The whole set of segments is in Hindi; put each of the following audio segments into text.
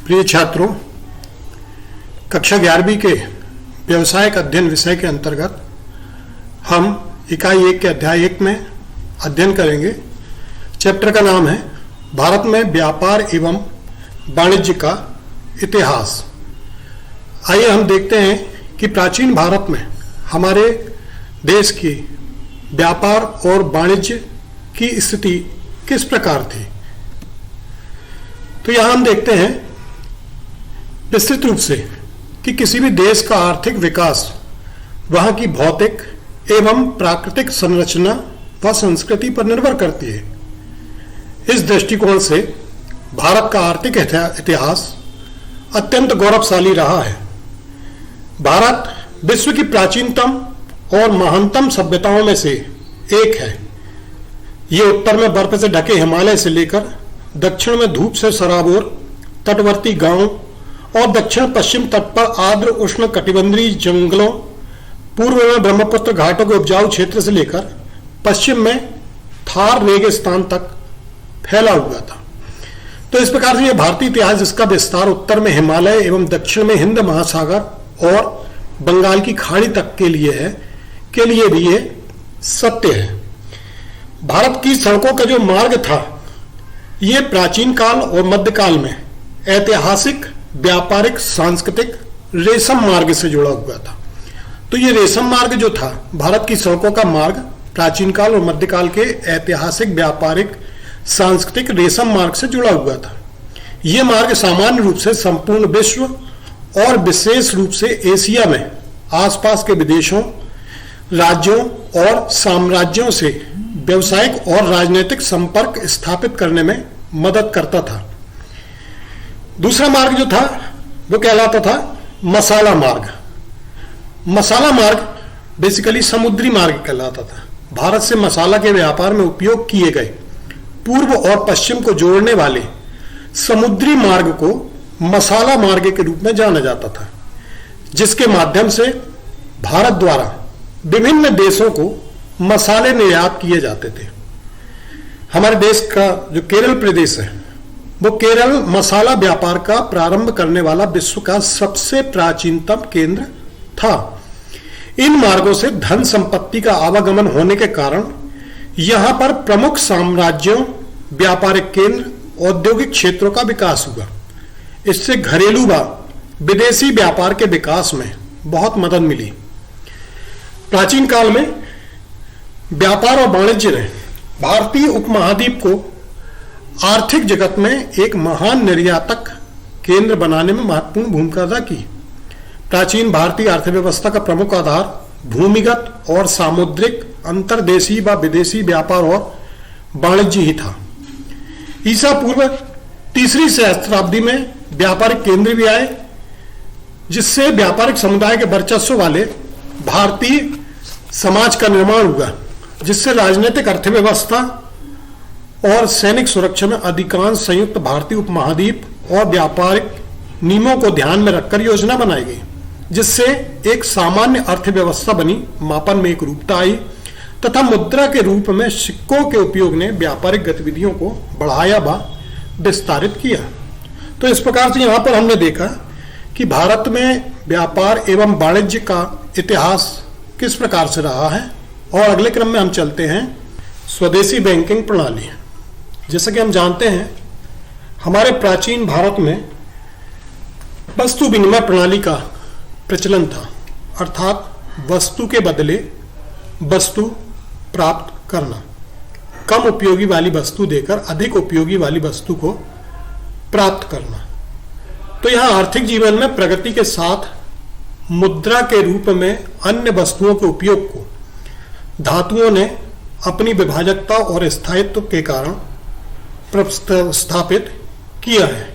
प्रिय छात्रों, कक्षा 11वीं के व्यवसायिक अध्ययन विषय के अंतर्गत हम इकाई 1 के अध्याय 1 में अध्ययन करेंगे। चैप्टर का नाम है भारत में व्यापार एवं वाणिज्य का इतिहास। आइए हम देखते हैं कि प्राचीन भारत में हमारे देश की व्यापार और वाणिज्य की स्थिति किस प्रकार थी। तो यहां हम देखते हैं विस्तृत रूप से कि किसी भी देश का आर्थिक विकास वहां की भौतिक एवं प्राकृतिक संरचना व संस्कृति पर निर्भर करती है। इस दृष्टिकोण से भारत का आर्थिक इतिहास अत्यंत गौरवशाली रहा है। भारत विश्व की प्राचीनतम और महानतम सभ्यताओं में से एक है। ये उत्तर में बर्फ से ढके हिमालय से लेकर दक्षिण में धूप से सराबोर तटवर्ती गांवों और दक्षिण पश्चिम तट पर आर्द्र उष्ण कटिबंधीय जंगलों, पूर्व में ब्रह्मपुत्र घाटों के उपजाऊ क्षेत्र से लेकर पश्चिम में थार रेगिस्तान तक फैला हुआ था। तो इस प्रकार से यह भारतीय इतिहास, जिसका विस्तार उत्तर में हिमालय एवं दक्षिण में हिंद महासागर और बंगाल की खाड़ी तक के लिए भी ये सत्य है। भारत की सड़कों का जो मार्ग था, ये प्राचीन काल और मध्यकाल में ऐतिहासिक, व्यापारिक, सांस्कृतिक रेशम मार्ग से जुड़ा हुआ था। तो ये रेशम मार्ग जो था, भारत की सड़कों का मार्ग प्राचीन काल और मध्यकाल के ऐतिहासिक, व्यापारिक, सांस्कृतिक रेशम मार्ग से जुड़ा हुआ था। ये मार्ग सामान्य रूप से संपूर्ण विश्व और विशेष रूप से एशिया में आसपास के विदेशों, राज्यों और साम्राज्यों से व्यावसायिक और राजनीतिक संपर्क स्थापित करने में मदद करता था। दूसरा मार्ग जो था वो कहलाता था मसाला मार्ग। मसाला मार्ग बेसिकली समुद्री मार्ग कहलाता था। भारत से मसाला के व्यापार में उपयोग किए गए पूर्व और पश्चिम को जोड़ने वाले समुद्री मार्ग को मसाला मार्ग के रूप में जाना जाता था, जिसके माध्यम से भारत द्वारा विभिन्न देशों को मसाले निर्यात किए जाते थे। हमारे देश का जो केरल प्रदेश है, वो केरल मसाला व्यापार का प्रारंभ करने वाला विश्व का सबसे प्राचीनतम केंद्र था। इन मार्गों से धन संपत्ति का आवागमन होने के कारण यहां पर प्रमुख साम्राज्यों, व्यापारिक केंद्र, औद्योगिक क्षेत्रों का विकास हुआ। इससे घरेलू व विदेशी व्यापार के विकास में बहुत मदद मिली। प्राचीन काल में व्यापार और वाणिज्य ने भारतीय उपमहाद्वीप को आर्थिक जगत में एक महान निर्यातक केंद्र बनाने में महत्वपूर्ण भूमिका अदा की। प्राचीन भारतीय अर्थव्यवस्था का प्रमुख आधार भूमिगत और सामुद्रिक, अंतर्देशीय व विदेशी व्यापार और वाणिज्य ही था। ईसा पूर्व 3री सहस्त्राब्दी में व्यापारिक केंद्र भी आए, जिससे व्यापारिक समुदाय के वर्चस्व वाले भारतीय समाज का निर्माण हुआ, जिससे राजनीतिक, अर्थव्यवस्था और सैनिक सुरक्षा में अधिकांश संयुक्त भारतीय उपमहाद्वीप और व्यापारिक नियमों को ध्यान में रखकर योजना बनाई गई, जिससे एक सामान्य अर्थव्यवस्था बनी, मापन में एक रूपता आई तथा मुद्रा के रूप में सिक्कों के उपयोग ने व्यापारिक गतिविधियों को बढ़ाया व विस्तारित किया। तो इस प्रकार से यहाँ पर हमने देखा कि भारत में व्यापार एवं वाणिज्य का इतिहास किस प्रकार से रहा है। और अगले क्रम में हम चलते हैं स्वदेशी बैंकिंग प्रणाली। जैसा कि हम जानते हैं, हमारे प्राचीन भारत में वस्तु विनिमय प्रणाली का प्रचलन था, अर्थात वस्तु के बदले वस्तु प्राप्त करना, कम उपयोगी वाली वस्तु देकर अधिक उपयोगी वाली वस्तु को प्राप्त करना। तो यहाँ आर्थिक जीवन में प्रगति के साथ मुद्रा के रूप में अन्य वस्तुओं के उपयोग को धातुओं ने अपनी विभाजकता और स्थायित्व के कारण स्थापित किया है।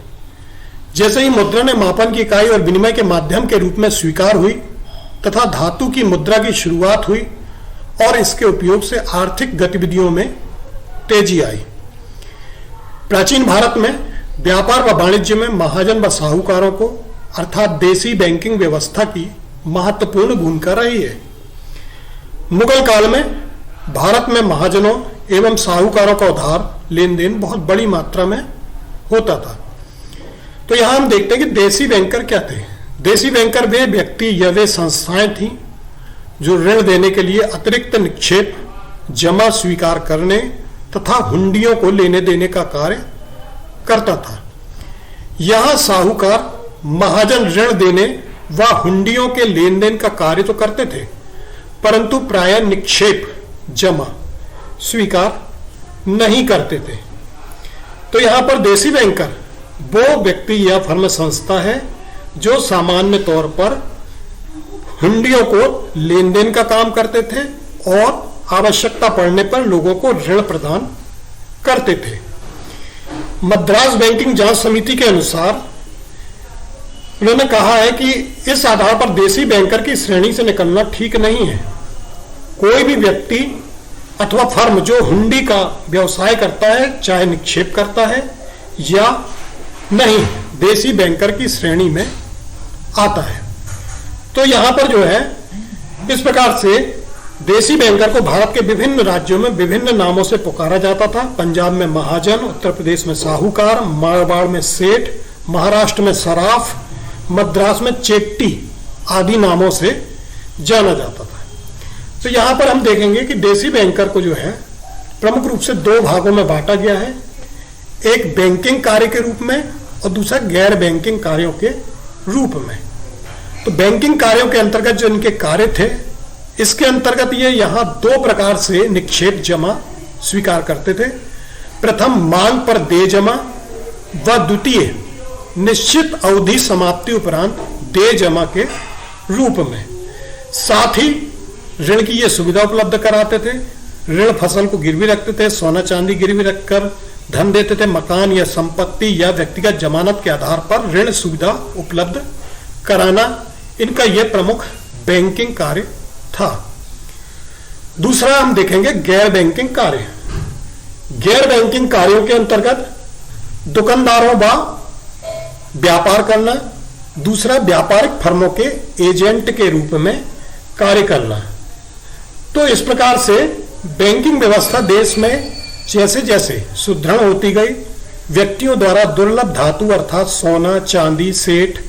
जैसे ही मुद्रा ने मापन की इकाई और विनिमय के माध्यम के रूप में स्वीकार हुई तथा धातु की मुद्रा की शुरुआत हुई और इसके उपयोग से आर्थिक गतिविधियों में तेजी आई। प्राचीन भारत में व्यापार व वाणिज्य में महाजन व साहूकारों को, अर्थात देसी बैंकिंग व्यवस्था की महत्वपूर्ण भूमिका रही है। मुगल काल में भारत में महाजनों एवं साहूकारों का उधार लेन देन बहुत बड़ी मात्रा में होता था। तो यहां हम देखते हैं कि देसी बैंकर क्या थे। देसी बैंकर वे व्यक्ति या वे संस्थाएं थी जो ऋण देने के लिए अतिरिक्त निक्षेप जमा स्वीकार करने तथा हुंडियों को लेने देने का कार्य करता था। यहां साहूकार महाजन ऋण देने व हुंडियों के लेन देन का कार्य तो करते थे, परंतु प्रायः निक्षेप जमा स्वीकार नहीं करते थे। तो यहां पर देसी बैंकर वो व्यक्ति या फर्म संस्था है जो सामान्य तौर पर हुंडियों को लेन देन का काम करते थे और आवश्यकता पड़ने पर लोगों को ऋण प्रदान करते थे। मद्रास बैंकिंग जांच समिति के अनुसार उन्होंने कहा है कि इस आधार पर देसी बैंकर की श्रेणी से निकलना ठीक नहीं है। कोई भी व्यक्ति अथवा फर्म जो हुंडी का व्यवसाय करता है, चाहे निक्षेप करता है या नहीं, देसी बैंकर की श्रेणी में आता है। तो यहां पर जो है इस प्रकार से देसी बैंकर को भारत के विभिन्न राज्यों में विभिन्न नामों से पुकारा जाता था। पंजाब में महाजन, उत्तर प्रदेश में साहूकार, मारवाड़ में सेठ, महाराष्ट्र में सराफ, मद्रास में चेट्टी आदि नामों से जाना जाता था। तो यहां पर हम देखेंगे कि देसी बैंकर को जो है प्रमुख रूप से दो भागों में बांटा गया है, एक बैंकिंग कार्य के रूप में और दूसरा गैर बैंकिंग कार्यों के रूप में। तो बैंकिंग कार्यों के अंतर्गत जो इनके कार्य थे, इसके अंतर्गत ये यहां दो प्रकार से निक्षेप जमा स्वीकार करते थे। प्रथम मांग पर दे जमा व द्वितीय निश्चित अवधि समाप्ति उपरांत दे जमा के रूप में। साथ ही ऋण की यह सुविधा उपलब्ध कराते थे। ऋण फसल को गिरवी रखते थे, सोना चांदी गिरवी रखकर धन देते थे। मकान या संपत्ति या व्यक्तिगत जमानत के आधार पर ऋण सुविधा उपलब्ध कराना इनका यह प्रमुख बैंकिंग कार्य था। दूसरा हम देखेंगे गैर बैंकिंग कार्य। गैर बैंकिंग कार्यों के अंतर्गत दुकानदारों व व्यापार करना, दूसरा व्यापारिक फर्मों के एजेंट के रूप में कार्य करना। तो इस प्रकार से बैंकिंग व्यवस्था देश में जैसे जैसे सुदृढ़ होती गई, व्यक्तियों द्वारा दुर्लभ धातु अर्थात सोना चांदी सेठ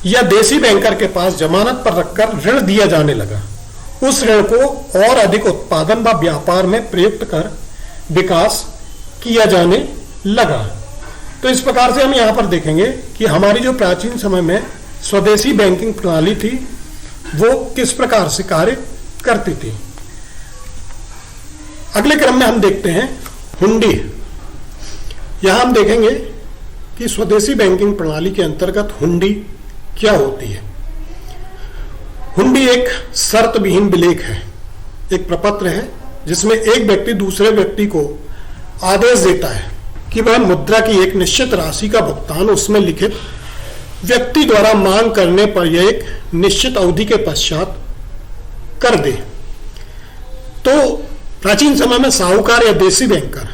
या देसी बैंकर के पास जमानत पर रखकर ऋण दिया जाने लगा। उस ऋण को और अधिक उत्पादन व व्यापार में प्रयुक्त कर विकास किया जाने लगा। तो इस प्रकार से हम यहां पर देखेंगे कि हमारी जो प्राचीन समय में स्वदेशी बैंकिंग प्रणाली थी वो किस प्रकार से कार्य करती थी। अगले क्रम में हम देखते हैं हुंडी। यहां हम देखेंगे कि स्वदेशी बैंकिंग प्रणाली के अंतर्गत हुंडी क्या होती है। हुंडी एक शर्त विहीन विलेख है, एक प्रपत्र है जिसमें एक व्यक्ति दूसरे व्यक्ति को आदेश देता है कि वह मुद्रा की एक निश्चित राशि का भुगतान उसमें लिखित व्यक्ति द्वारा मांग करने पर यह एक निश्चित अवधि के पश्चात कर दे। तो प्राचीन समय में साहूकार या देसी बैंकर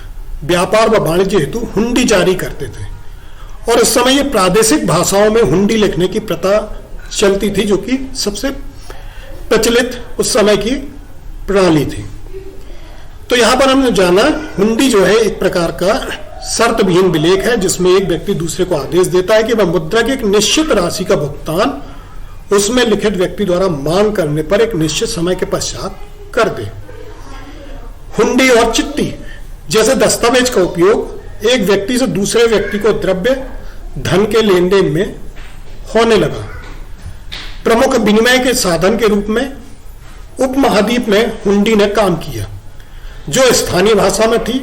व्यापार व वाणिज्य हेतु हुंडी जारी करते थे और इस समय ये प्रादेशिक भाषाओं में हुंडी लिखने की प्रथा चलती थी, जो कि सबसे प्रचलित उस समय की प्रणाली थी। तो यहां पर हमने जाना हुंडी जो है एक प्रकार का शर्त विहीन विलेख है जिसमें एक व्यक्ति दूसरे को आदेश देता है कि वह मुद्रा की एक निश्चित राशि का भुगतान उसमें लिखित व्यक्ति द्वारा मांग करने पर एक निश्चित समय के पश्चात कर दे। हुंडी और चिट्ठी जैसे दस्तावेज का उपयोग एक व्यक्ति से दूसरे व्यक्ति को द्रव्य धन के लेन देन में होने लगा। प्रमुख विनिमय के साधन के रूप में उपमहाद्वीप में हुंडी ने काम किया, जो स्थानीय भाषा में थी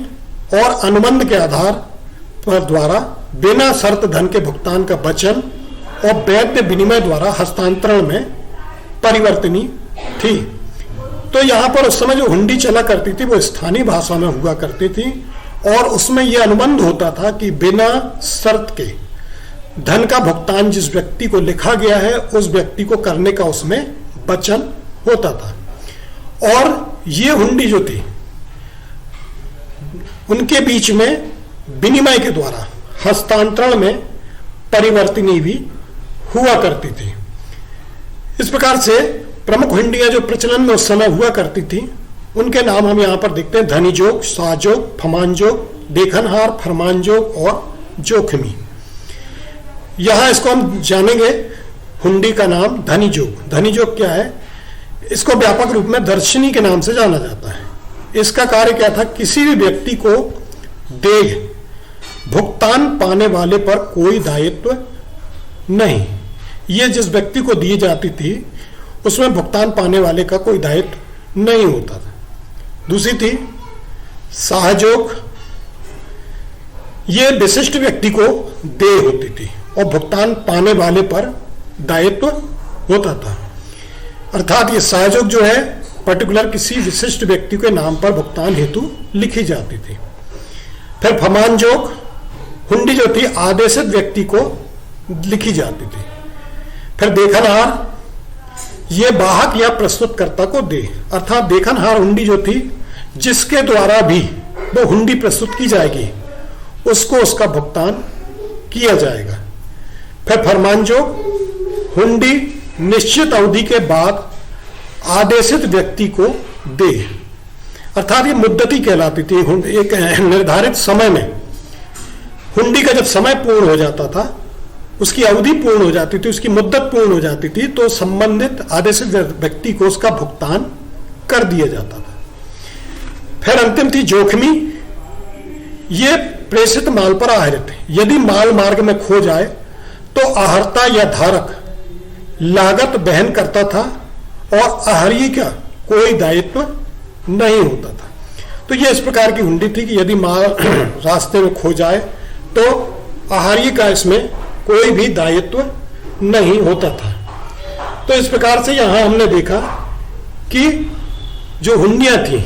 और अनुबंध के आधार पर द्वारा बिना शर्त धन के भुगतान का वचन और वैध विनिमय द्वारा हस्तांतरण में परिवर्तनीय थी। तो यहां पर उस समय जो हुंडी चला करती थी वो स्थानीय भाषा में हुआ करती थी और उसमें यह अनुबंध होता था कि बिना शर्त के धन का भुगतान जिस व्यक्ति को लिखा गया है उस व्यक्ति को करने का उसमें वचन होता था। और ये हुंडी जो थी उनके बीच में विनिमय के द्वारा हस्तांतरण में परिवर्तनीय भी हुआ करती थी। इस प्रकार से प्रमुख हुंडियां जो प्रचलन में उस समय हुआ करती थी उनके नाम हम यहां पर देखते हैं धनीजोग, साजोग, फमानजोग, देखनहार, फरमानजोग और जोखमी। यहां इसको हम जानेंगे हुंडी का नाम धनीजोग। धनीजोग क्या है? इसको व्यापक रूप में दर्शनी के नाम से जाना जाता है। इसका कार्य क्या था? किसी भी व्यक्ति को देय भुगतान पाने वाले पर कोई दायित्व नहीं। ये जिस व्यक्ति को दी जाती थी उसमें भुगतान पाने वाले का कोई दायित्व नहीं होता था। दूसरी थी सहयोग। ये विशिष्ट व्यक्ति को देय होती थी और भुगतान पाने वाले पर दायित्व होता था। अर्थात ये सहयोग जो है पर्टिकुलर किसी विशिष्ट व्यक्ति के नाम पर भुगतान हेतु लिखी जाती थी। फिर फरमानजोग, हुंडी जो थी आदेशित व्यक्ति को लिखी जाती थी। फिर देखनहार, ये वाहक या प्रस्तुतकर्ता को दे, अर्थात देखनहार हुंडी जो थी जिसके द्वारा भी वो हुंडी प्रस्तुत की जाएगी उसको उसका भुगतान किया जाएगा। फिर फरमानजोग, हुंडी निश्चित अवधि के बाद आदेशित व्यक्ति को दे, अर्थात ये मुद्दती कहलाती थी। एक निर्धारित समय में हुंडी का जब समय पूर्ण हो जाता था, उसकी अवधि पूर्ण हो जाती थी, उसकी मुद्दत पूर्ण हो जाती थी, तो संबंधित आदेशित व्यक्ति को उसका भुगतान कर दिया जाता था। फिर अंतिम थी जोखमी। ये प्रेषित माल पर आधारित है। यदि माल मार्ग में खो जाए तो आहर्ता या धारक लागत वहन करता था और आहर्य का कोई दायित्व नहीं होता था। तो ये इस प्रकार की हुंडी थी कि यदि माल रास्ते में खो जाए तो आहर्य का इसमें कोई भी दायित्व नहीं होता था। तो इस प्रकार से यहां हमने देखा कि जो हुंडियां थी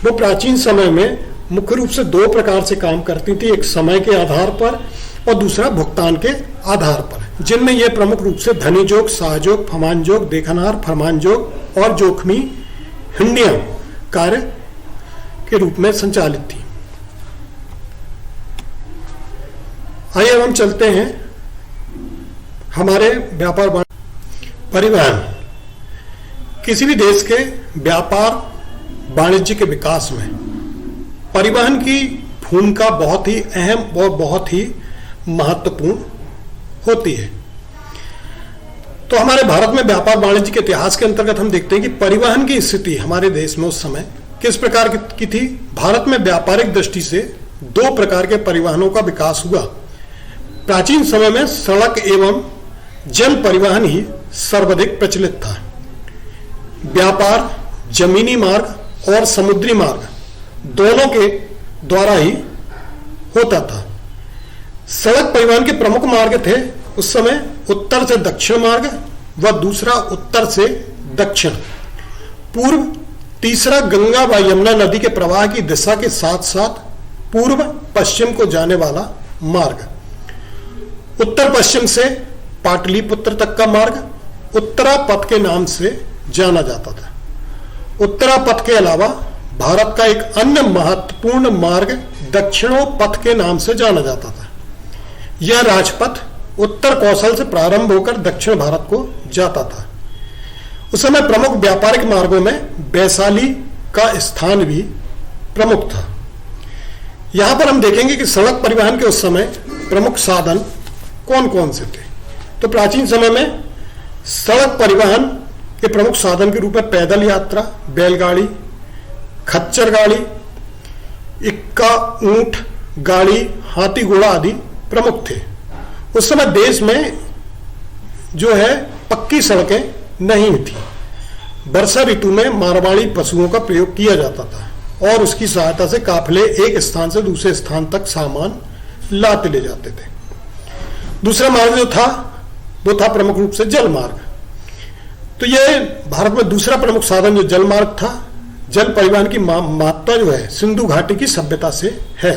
वो प्राचीन समय में मुख्य रूप से दो प्रकार से काम करती थी, एक समय के आधार पर और दूसरा भुगतान के आधार पर, जिनमें ये प्रमुख रूप से धनीजोग, सहयोग, फरमानजोग, देखनहार, फरमानजोग और जोखमी हुंडियां कार्य के रूप में संचालित थी। आइए अब हम चलते हैं हमारे व्यापार परिवहन। किसी भी देश के व्यापार वाणिज्य के विकास में परिवहन की भूमिका बहुत ही अहम और बहुत ही महत्वपूर्ण होती है। तो हमारे भारत में व्यापार वाणिज्य के इतिहास के अंतर्गत हम देखते हैं कि परिवहन की स्थिति हमारे देश में उस समय किस प्रकार की थी। भारत में व्यापारिक दृष्टि से दो प्रकार के परिवहनों का विकास हुआ। प्राचीन समय में सड़क एवं जल परिवहन ही सर्वाधिक प्रचलित था। व्यापार जमीनी मार्ग और समुद्री मार्ग दोनों के द्वारा ही होता था। सड़क परिवहन के प्रमुख मार्ग थे उस समय उत्तर से दक्षिण मार्ग व दूसरा उत्तर से दक्षिण पूर्व, तीसरा गंगा व यमुना नदी के प्रवाह की दिशा के साथ साथ पूर्व पश्चिम को जाने वाला मार्ग। उत्तर पश्चिम से पाटलिपुत्र तक का मार्ग उत्तरापथ के नाम से जाना जाता था। उत्तरापथ के अलावा भारत का एक अन्य महत्वपूर्ण मार्ग दक्षिणोपथ के नाम से जाना जाता था। यह राजपथ उत्तर कौशल से प्रारंभ होकर दक्षिण भारत को जाता था। उस समय प्रमुख व्यापारिक मार्गों में वैशाली का स्थान भी प्रमुख था। यहां पर हम देखेंगे कि सड़क परिवहन के उस समय प्रमुख साधन कौन कौन से थे। तो प्राचीन समय में सड़क परिवहन के प्रमुख साधन के रूप में पैदल यात्रा, बैलगाड़ी, खच्चर गाड़ी, इक्का ऊंट गाड़ी, हाथी घोड़ा आदि प्रमुख थे। उस समय देश में जो है पक्की सड़कें नहीं थी। वर्षा ऋतु में मारवाड़ी पशुओं का प्रयोग किया जाता था और उसकी सहायता से काफिले एक स्थान से दूसरे स्थान तक सामान लाते ले जाते थे। दूसरा मार्ग जो था वो था प्रमुख रूप से जल मार्ग। तो यह भारत में दूसरा प्रमुख साधन जो जल मार्ग था। जल परिवहन की महत्ता जो है सिंधु घाटी की सभ्यता से है।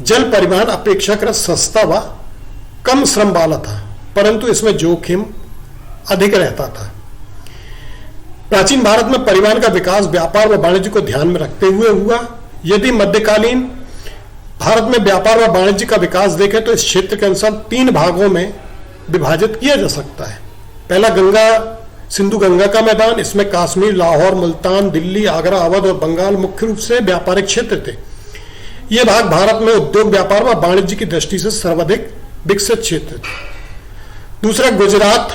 जल परिवहन अपेक्षाकृत सस्ता व कम श्रम वाला था, परंतु इसमें जोखिम अधिक रहता था। प्राचीन भारत में परिवहन का विकास व्यापार व वाणिज्य को ध्यान में रखते हुए हुआ। यदि मध्यकालीन भारत में व्यापार व वाणिज्य का विकास देखें तो इस क्षेत्र के अनुसार 3 भागों में विभाजित किया जा सकता है। पहला सिंधु गंगा का मैदान, इसमें कश्मीर, लाहौर, मुल्तान, दिल्ली, आगरा, अवध और बंगाल मुख्य रूप से व्यापारिक क्षेत्र थे। ये भाग भारत में उद्योग व्यापार व वाणिज्य की दृष्टि से सर्वाधिक विकसित क्षेत्र थे। दूसरा गुजरात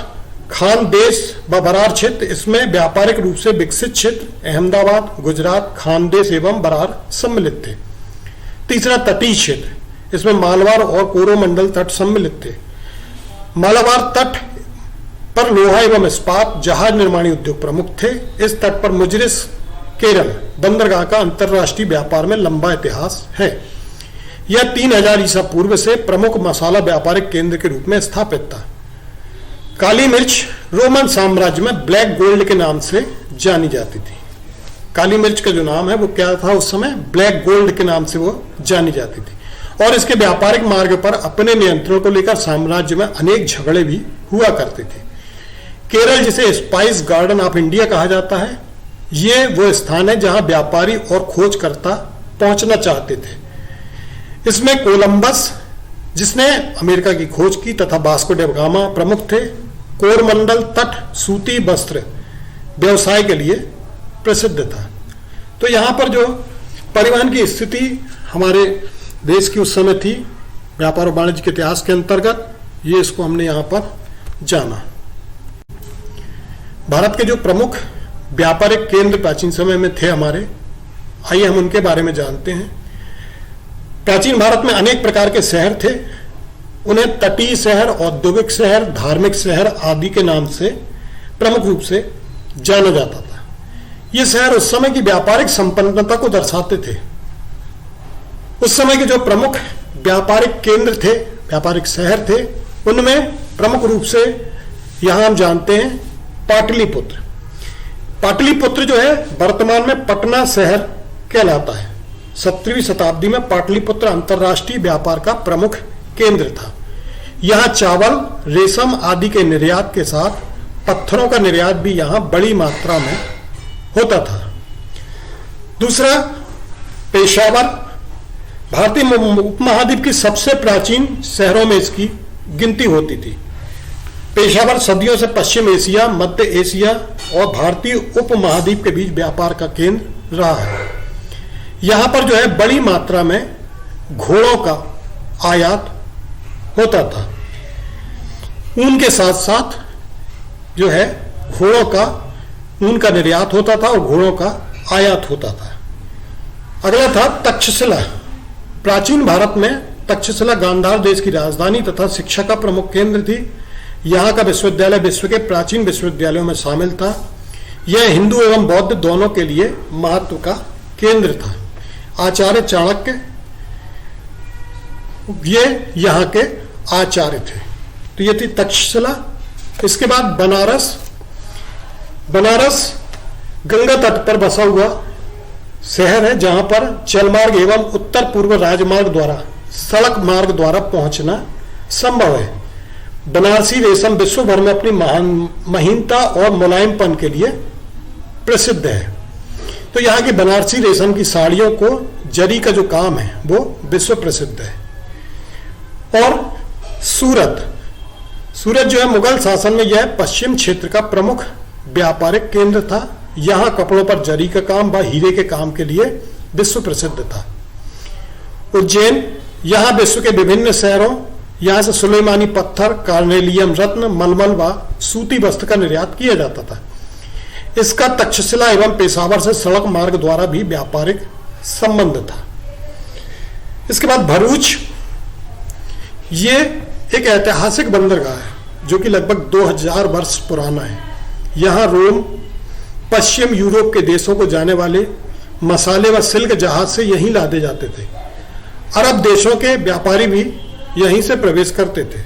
खानदेश व बरार क्षेत्र, इसमें व्यापारिक रूप से विकसित क्षेत्र अहमदाबाद, गुजरात, खानदेश एवं बरार सम्मिलित थे। तीसरा तटीय क्षेत्र, इसमें मालवार और कोरोमंडल तट सम्मिलित थे। मालाबार तट पर लोहा एवं इस्पात जहाज निर्माणी उद्योग प्रमुख थे। इस तट पर मुजरिस केरल बंदरगाह का अंतरराष्ट्रीय व्यापार में लंबा इतिहास है। यह 3000 ईसा पूर्व से प्रमुख मसाला व्यापारिक केंद्र के रूप में स्थापित था। काली मिर्च रोमन साम्राज्य में ब्लैक गोल्ड के नाम से जानी जाती थी। काली मिर्च का जो नाम है वो क्या था उस समय, ब्लैक गोल्ड के नाम से वो जानी जाती थी। और इसके व्यापारिक मार्ग पर अपने नियंत्रण को लेकर साम्राज्य में अनेक झगड़े भी हुआ करते थे। केरल, जिसे स्पाइस गार्डन ऑफ इंडिया कहा जाता है, ये वो स्थान है जहां व्यापारी और खोजकर्ता पहुंचना चाहते थे। इसमें कोलंबस, जिसने अमेरिका की खोज की, तथा वास्को ड गामा प्रमुख थे। कोरमंडल तट सूती वस्त्र व्यवसाय के लिए प्रसिद्ध था। तो यहाँ पर जो परिवहन की स्थिति हमारे देश की उस समय थी व्यापार और वाणिज्य के इतिहास के अंतर्गत, ये इसको हमने यहाँ पर जाना। भारत के जो प्रमुख व्यापारिक केंद्र प्राचीन समय में थे हमारे, आइए हम उनके बारे में जानते हैं। प्राचीन भारत में अनेक प्रकार के शहर थे। उन्हें तटीय शहर, औद्योगिक शहर, धार्मिक शहर आदि के नाम से प्रमुख रूप से जाना जाता था। ये शहर उस समय की व्यापारिक संपन्नता को दर्शाते थे। उस समय के जो प्रमुख व्यापारिक केंद्र थे, व्यापारिक शहर थे, उनमें प्रमुख रूप से यहां हम जानते हैं पाटलिपुत्र। पाटलिपुत्र जो है वर्तमान में पटना शहर कहलाता है। 17वीं शताब्दी में पाटलिपुत्र अंतरराष्ट्रीय व्यापार का प्रमुख केंद्र था। यहां चावल, रेशम आदि के निर्यात के साथ पत्थरों का निर्यात भी यहां बड़ी मात्रा में होता था। दूसरा पेशावर, भारतीय उपमहाद्वीप की सबसे प्राचीन शहरों में इसकी गिनती होती थी। पेशावर सदियों से पश्चिम एशिया, मध्य एशिया और भारतीय उपमहाद्वीप के बीच व्यापार का केंद्र रहा है। यहां पर जो है बड़ी मात्रा में घोड़ों का आयात होता था। ऊन के साथ साथ जो है घोड़ों का ऊन का निर्यात होता था और घोड़ों का आयात होता था। अगला था तक्षशिला। प्राचीन भारत में तक्षशिला गांधार देश की राजधानी तथा शिक्षा का प्रमुख केंद्र थी। यहाँ का विश्वविद्यालय विश्व के प्राचीन विश्वविद्यालयों में शामिल था। यह हिंदू एवं बौद्ध दोनों के लिए महत्व का केंद्र था। आचार्य चाणक्य ये यहाँ के आचार्य थे। तो ये थी तक्षशिला। इसके बाद बनारस। बनारस गंगा तट पर बसा हुआ शहर है, जहां पर जलमार्ग एवं उत्तर पूर्व राजमार्ग द्वारा, सड़क मार्ग द्वारा पहुंचना संभव है। बनारसी रेशम विश्व भर में अपनी महीनता और मुलायमपन के लिए प्रसिद्ध है। तो यहाँ की बनारसी रेशम की साड़ियों को जरी का जो काम है वो विश्व प्रसिद्ध है। और सूरत, सूरत जो है मुगल शासन में यह पश्चिम क्षेत्र का प्रमुख व्यापारिक केंद्र था। यहाँ कपड़ों पर जरी का काम व हीरे के काम के लिए विश्व प्रसिद्ध था। उज्जैन, यहाँ विश्व के विभिन्न शहरों, यहाँ से सुलेमानी पत्थर, कार्नेलियम रत्न, मलमल व सूती वस्त्र का निर्यात किया जाता था। इसका तक्षशिला एवं पेशावर से सड़क मार्ग द्वारा भी व्यापारिक संबंध था। इसके बाद भरूच, ये एक ऐतिहासिक बंदरगाह है जो कि लगभग 2000 वर्ष पुराना है। यहाँ रोम, पश्चिम यूरोप के देशों को जाने वाले मसाले व सिल्क जहाज से यहीं लादे जाते थे। अरब देशों के व्यापारी भी यहीं से प्रवेश करते थे।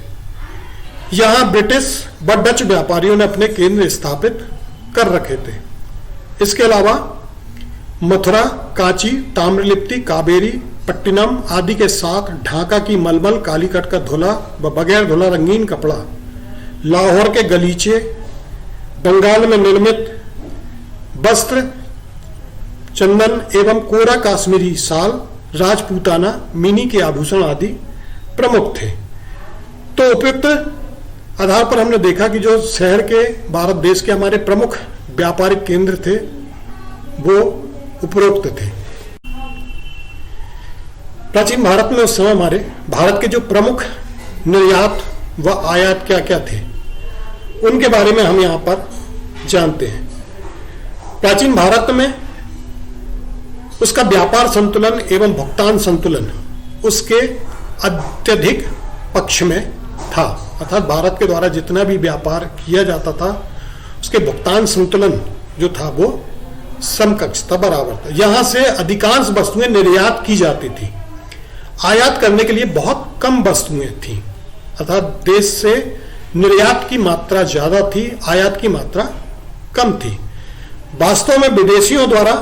यहाँ ब्रिटिश व डच व्यापारियों ने अपने केंद्र स्थापित कर रखे थे। इसके अलावा मथुरा, कांची, ताम्रलिप्ति, कावेरी, पट्टिनम आदि के साथ ढाका की मलमल, कालीकट का धुला व बगैर धुला रंगीन कपड़ा, लाहौर के गलीचे, बंगाल में निर्मित वस्त्र, चंदन एवं कोरा काश्मीरी शाल, राजपूताना, मिनी के आभूषण आदि प्रमुख थे। तो उपयुक्त आधार पर हमने देखा कि जो शहर के भारत देश के हमारे प्रमुख व्यापारिक केंद्र थे वो उपरोक्त थे। प्राचीन भारत में उस समय हमारे भारत के जो प्रमुख निर्यात व आयात क्या क्या थे उनके बारे में हम यहाँ पर जानते हैं। प्राचीन भारत में उसका व्यापार संतुलन एवं भुगतान संतुलन उसके अत्यधिक पक्ष में था, अर्थात भारत के द्वारा जितना भी व्यापार किया जाता था उसके भुगतान संतुलन जो था वो समकक्ष था, बराबर था। यहां से अधिकांश वस्तुएं निर्यात की जाती थी, आयात करने के लिए बहुत कम वस्तुएं थी, अर्थात देश से निर्यात की मात्रा ज्यादा थी, आयात की मात्रा कम थी। वास्तव में विदेशियों द्वारा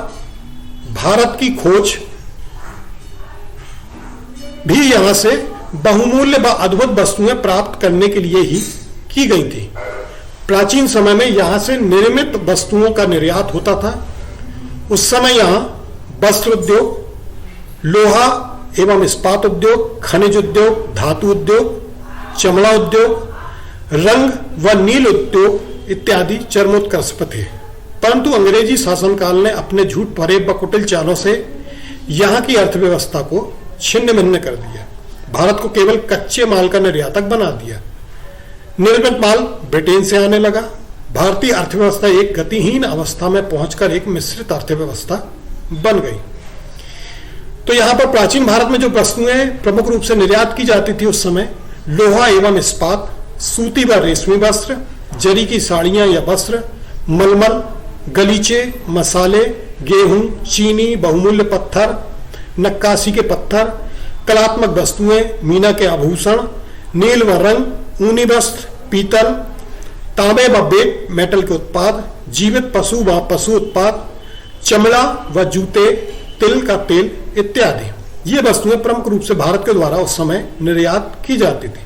भारत की खोज भी यहां से बहुमूल्य व अद्भुत वस्तुएं प्राप्त करने के लिए ही की गई थी। प्राचीन समय में यहां से निर्मित वस्तुओं का निर्यात होता था। उस समय यहां वस्त्र उद्योग, लोहा एवं इस्पात उद्योग, खनिज उद्योग, धातु उद्योग, चमड़ा उद्योग, रंग व नील उद्योग इत्यादि चरमोत्कर्ष थे। परंतु अंग्रेजी शासनकाल ने अपने झूठ फरेब व कुटिल चालों से यहां की अर्थव्यवस्था को छिन्न भिन्न कर दिया, भारत को केवल कच्चे माल का निर्यातक बना दिया। निर्मित माल ब्रिटेन से आने लगा। भारतीय अर्थव्यवस्था एक गतिहीन अवस्था में पहुंचकर एक मिश्रित अर्थव्यवस्था बन गई। तो यहां पर प्राचीन भारत में जो वस्तुएं प्रमुख रूप से निर्यात की जाती थी उस समय लोहा एवं इस्पात, सूती व रेशमी वस्त्र, जरी की साड़ियां या वस्त्र, मलमल, गलीचे, मसाले, गेहूं, चीनी, बहुमूल्य पत्थर, नक्काशी के पत्थर, कलात्मक वस्तुएं, मीना के आभूषण, नील व रंग, ऊनी वस्त्र, पीतल, तांबे व बेट मेटल के उत्पाद, जीवित पशु व पशु उत्पाद, चमड़ा व जूते, तिल का तेल इत्यादि, ये वस्तुएं प्रमुख रूप से भारत के द्वारा उस समय निर्यात की जाती थी।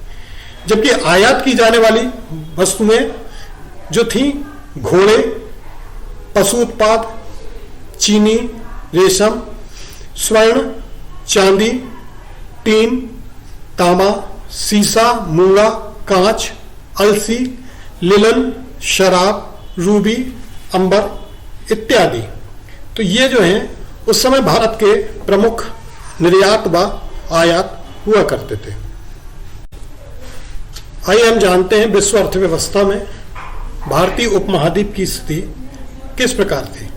जबकि आयात की जाने वाली वस्तुएं जो थी घोड़े, पशु उत्पाद, चीनी, रेशम, स्वर्ण, चांदी, टीन, तांबा, सीसा, मूंगा, कांच, अलसी, लिलन, शराब, रूबी, अंबर इत्यादि। तो ये जो हैं उस समय भारत के प्रमुख निर्यात व आयात हुआ करते थे। आइए हम जानते हैं विश्व अर्थव्यवस्था में भारतीय उपमहाद्वीप की स्थिति किस प्रकार थी।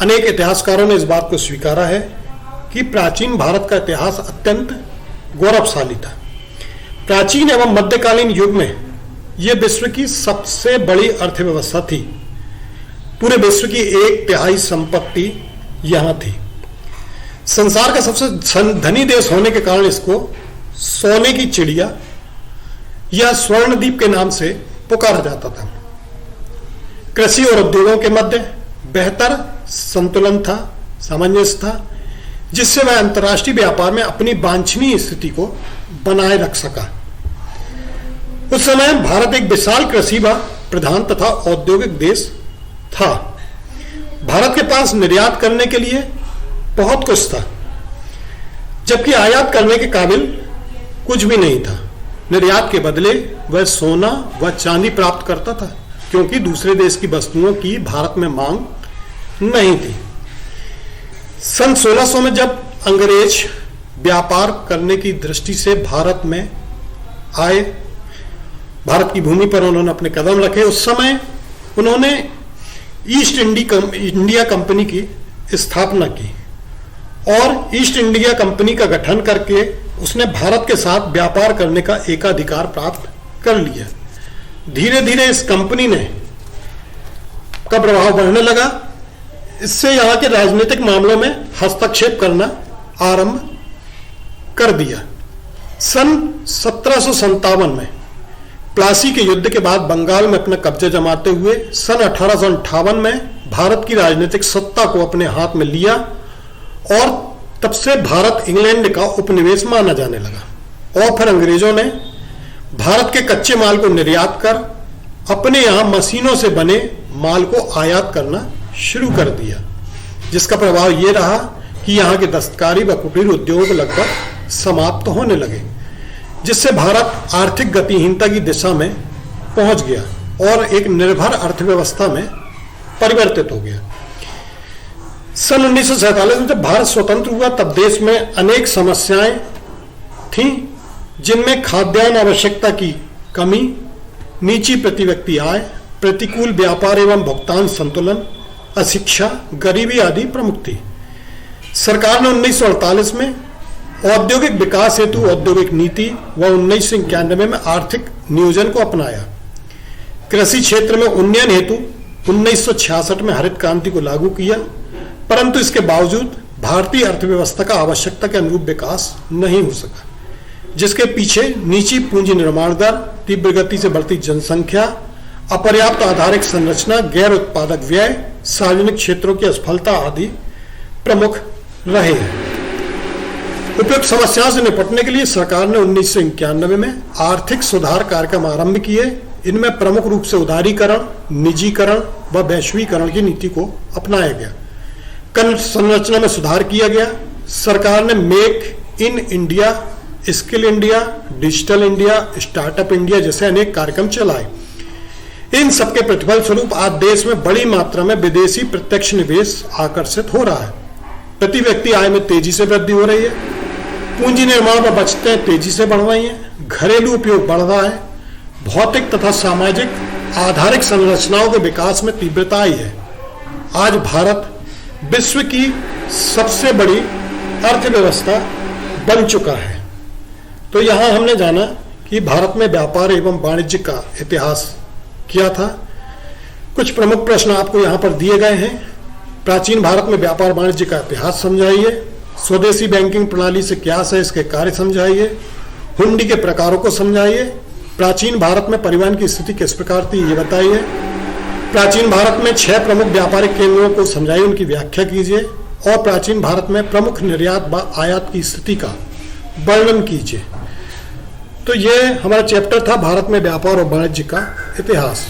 अनेक इतिहासकारों ने इस बात को स्वीकारा है कि प्राचीन भारत का इतिहास अत्यंत गौरवशाली था। प्राचीन एवं मध्यकालीन युग में यह विश्व की सबसे बड़ी अर्थव्यवस्था थी। पूरे विश्व की 1/3 संपत्ति यहां थी। संसार का सबसे धनी देश होने के कारण इसको सोने की चिड़िया या स्वर्णद्वीप के नाम से पुकारा जाता था। कृषि और उद्योगों के मध्य बेहतर संतुलन था, सामंजस्य था, जिससे वह अंतर्राष्ट्रीय व्यापार में अपनी वांछनीय स्थिति को बनाए रख सका। उस समय भारत एक विशाल कृषि व प्रधान तथा औद्योगिक देश था। भारत के पास निर्यात करने के लिए बहुत कुछ था, जबकि आयात करने के काबिल कुछ भी नहीं था। निर्यात के बदले वह सोना व चांदी प्राप्त करता था, क्योंकि दूसरे देश की वस्तुओं की भारत में मांग नहीं थी। सन 1600 में जब अंग्रेज व्यापार करने की दृष्टि से भारत में आए, भारत की भूमि पर उन्होंने अपने कदम रखे, उस समय उन्होंने ईस्ट इंडिया कंपनी की स्थापना की और ईस्ट इंडिया कंपनी का गठन करके उसने भारत के साथ व्यापार करने का एकाधिकार प्राप्त कर लिया। धीरे धीरे इस कंपनी का प्रभाव बढ़ने लगा। इससे यहाँ के राजनीतिक मामलों में हस्तक्षेप करना आरंभ कर दिया। सन 1757 में प्लासी के युद्ध के बाद बंगाल में अपना कब्जा जमाते हुए सन 1858 में भारत की राजनीतिक सत्ता को अपने हाथ में लिया और तब से भारत इंग्लैंड का उपनिवेश माना जाने लगा। और फिर अंग्रेजों ने भारत के कच्चे माल को निर्यात कर अपने यहां मशीनों से बने माल को आयात करना शुरू कर दिया, जिसका प्रभाव यह रहा कि यहाँ के दस्तकारी व कुटीर उद्योग लगभग समाप्त होने लगे, जिससे भारत आर्थिक गतिहीनता की दिशा में पहुंच गया और एक निर्भर अर्थव्यवस्था में परिवर्तित हो गया। सन 1947 में जब भारत स्वतंत्र हुआ तब देश में अनेक समस्याएं थीं, जिनमें खाद्यान्न आवश्यकता की कमी, नीची प्रति व्यक्ति आय, प्रतिकूल व्यापार एवं भुगतान संतुलन, अशिक्षा, गरीबी आदि प्रमुख थी। सरकार ने 1948 में औद्योगिक विकास हेतु औद्योगिक नीति व 1991 में आर्थिक नियोजन को अपनाया। कृषि क्षेत्र में उन्नयन हेतु 1966 में हरित क्रांति को लागू किया, परंतु इसके बावजूद भारतीय अर्थव्यवस्था का आवश्यकता के अनुरूप विकास नहीं हो सका, जिसके पीछे नीची पूंजी निर्माण दर, तीव्र गति से बढ़ती जनसंख्या, अपर्याप्त आधारिक संरचना, गैर उत्पादक व्यय, सार्वजनिक क्षेत्रों की असफलता आदि प्रमुख रहे हैं। उपयुक्त समस्याओं से निपटने के लिए सरकार ने 1991 में आर्थिक सुधार कार्यक्रम आरंभ किए। इनमें प्रमुख रूप से उदारीकरण, निजीकरण व वैश्वीकरण की नीति को अपनाया गया। कर संरचना में सुधार किया गया। सरकार ने make in India, skill India, digital India, startup India जैसे अनेक कार्यक्रम चलाए। इन सबके प्रतिफल स्वरूप आज देश में बड़ी मात्रा में विदेशी प्रत्यक्ष निवेश आकर्षित हो रहा है। प्रति व्यक्ति आय में तेजी से वृद्धि हो रही है। पूंजी निर्माण व बचतें तेजी से बढ़ रही हैं। घरेलू उपयोग बढ़ रहा है। भौतिक तथा सामाजिक आधारिक संरचनाओं के विकास में तीव्रता आई है। आज भारत विश्व की सबसे बड़ी अर्थव्यवस्था बन चुका है। तो यहां हमने जाना कि भारत में व्यापार एवं वाणिज्य का इतिहास क्या था। कुछ प्रमुख प्रश्न आपको यहां पर दिए गए हैं। प्राचीन भारत में व्यापार वाणिज्य का इतिहास समझाइए। स्वदेशी बैंकिंग प्रणाली से क्या है, इसके कार्य समझाइए। हुंडी के प्रकारों को समझाइए। प्राचीन भारत में परिवहन की स्थिति किस प्रकार थी, ये बताइए। प्राचीन भारत में 6 प्रमुख व्यापारिक केंद्रों को समझाइए, उनकी व्याख्या कीजिए। और प्राचीन भारत में प्रमुख निर्यात व आयात की स्थिति का वर्णन कीजिए। तो ये हमारा चैप्टर था भारत में व्यापार और वाणिज्य का इतिहास।